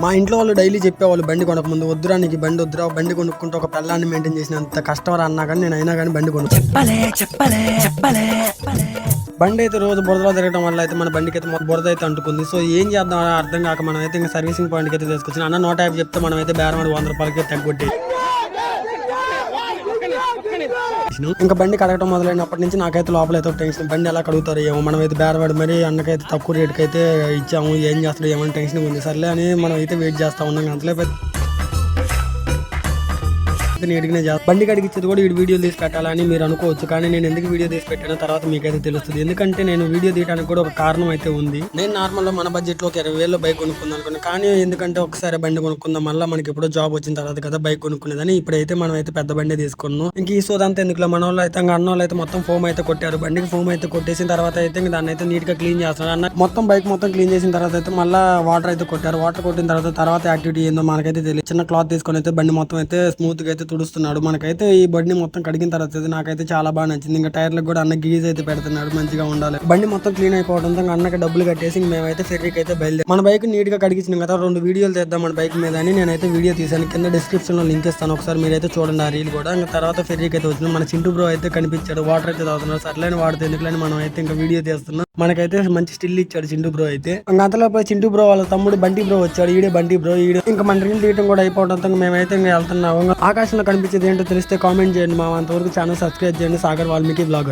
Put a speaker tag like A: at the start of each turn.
A: మా ఇంట్లో వాళ్ళు డైలీ చెప్పేవాళ్ళు బండి కొనక ముందు, వద్దురా నీకు బండి వద్దురా, బండి కొనుక్కుంటే ఒక పిల్లాన్ని మెయింటైన్ చేసినంత కష్టం అన్నా కానీ నేను అయినా కానీ బండి కొనుక్కో. బండి అయితే రోజు బురదలో తిరగడం వల్ల అయితే మన బండికి అయితే బురద అయితే అంటుకుంది. సో ఏం చేద్దాం అని అర్థం కాక మనం అయితే ఇంకా సర్వీసింగ్ పాయింట్కి అయితే తీసుకొచ్చిన. అన్న 150 చెప్తే మనం అయితే బేరం 100 రూపాయలకి తగ్గొట్టి ఇంకా బండి కడగటం మొదలైనప్పటి నుంచి నాకైతే లోపల అయితే ఒక టెన్షన్, బండి ఎలా కడుగుతారు ఏమో, మనం అయితే బేరవాడి మరి అన్నకైతే తక్కువ రేటుకి అయితే ఇచ్చాము, ఏం చేస్తాడు ఏమని టెన్షన్ ఉంది. సర్లే అని మనం అయితే వెయిట్ చేస్తా ఉన్నాం. అంతలే నీట్గానే చేస్తాను. బండి కడిగిచ్చేది కూడా ఈ వీడియోలు తీసి పెట్టాలని మీరు అనుకోవచ్చు, కానీ నేను ఎందుకు వీడియో తీసి పెట్టానో తర్వాత మీకైతే తెలుస్తుంది. ఎందుకంటే నేను వీడియో తీయడానికి కూడా ఒక కారణం అయితే ఉంది. నేను నార్మల్గా మన బడ్జెట్లో ఒక 20,000 బైక్ కొనుక్కుందాం అనుకున్నాను, కానీ ఎందుకంటే ఒకసారి బండి కొనుక్కుందాం, మళ్ళీ మనకి ఎప్పుడో జాబ్ వచ్చిన తర్వాత కదా బైక్ కొనుక్కునేదని ఇప్పుడైతే మనం అయితే పెద్ద బండి తీసుకున్నాం. ఇంక ఈ సోదంతా ఎందుకులో, మన వాళ్ళు అయితే అన్న వాళ్ళు అయితే మొత్తం ఫోమ్ అయితే కొట్టారు, బండికి ఫోమ్ అయితే కొట్టేసిన తర్వాత అయితే దాన్ని అయితే నీట్ గా క్లీన్ చేస్తున్నారు. అన్న మొత్తం బైక్ మొత్తం క్లీన్ చేసిన తర్వాత అయితే మళ్ళీ వాటర్ అయితే కొట్టారు. వాటర్ కొట్టిన తర్వాత యాక్టివిటీ ఏందో మనకైతే తెలియదు. చిన్న క్లాత్ తీసుకొని అయితే బండి మొత్తం అయితే స్మూత్ గా అయితే తుడుస్తున్నాడు. మనకైతే ఈ బండి మొత్తం కడిగిన తర్వాత నాకైతే చాలా బాగా నచ్చింది. ఇంకా టైర్లకు కూడా అన్న గీజ్ అయితే పెడుతున్నాడు, మంచిగా ఉండాలి. బండి మొత్తం క్లీన్ అయిపోవడంతో అన్నకి డబ్బులు కట్టేసి మేమైతే ఫెర్రీకి అయితే బయలుదేరి మన బైక్ నీట్ గా కడిగించిన కదా 2 వీడియోలు తీద్దాం మన బైక్ మీద అని నేనైతే వీడియో తీసాను. కింద డిస్క్రిప్షన్ లో లింక్ ఇస్తాను, ఒకసారి మీరైతే చూడండి ఆ రీల్ కూడా. ఇంకా తర్వాత ఫెర్రీకి అయితే వచ్చిన మన చింటూ బ్రో అయితే కనిపించాడు, వాటర్ అయితే తాగుతున్నాడు. సర్లేని వాడితే ఎందుకులని మనం అయితే ఇంకా వీడియో తీస్తున్నాం. మనకైతే మంచి స్టిల్ ఇచ్చాడు చింటూ బ్రో అయితే. ఇంకా అంతలోపై చింటూ బ్రో వాళ్ళ తమ్ముడు బంటి బ్రో వచ్చాడు, ఈడే బంటి బ్రో. ఇంకా మన రీల్ తీయడం కూడా అయిపోవడంతో మేమైతే ఇంకా వెళ్తున్నాము. ఆకాశంలో కనిపించేది ఏంటో తెలిస్తే కామెంట్ చేయండి. మా అంతవరకు ఛానల్ సబ్స్క్రైబ్ చేయండి. సాగర్ వాల్మీకి బ్లాగర్.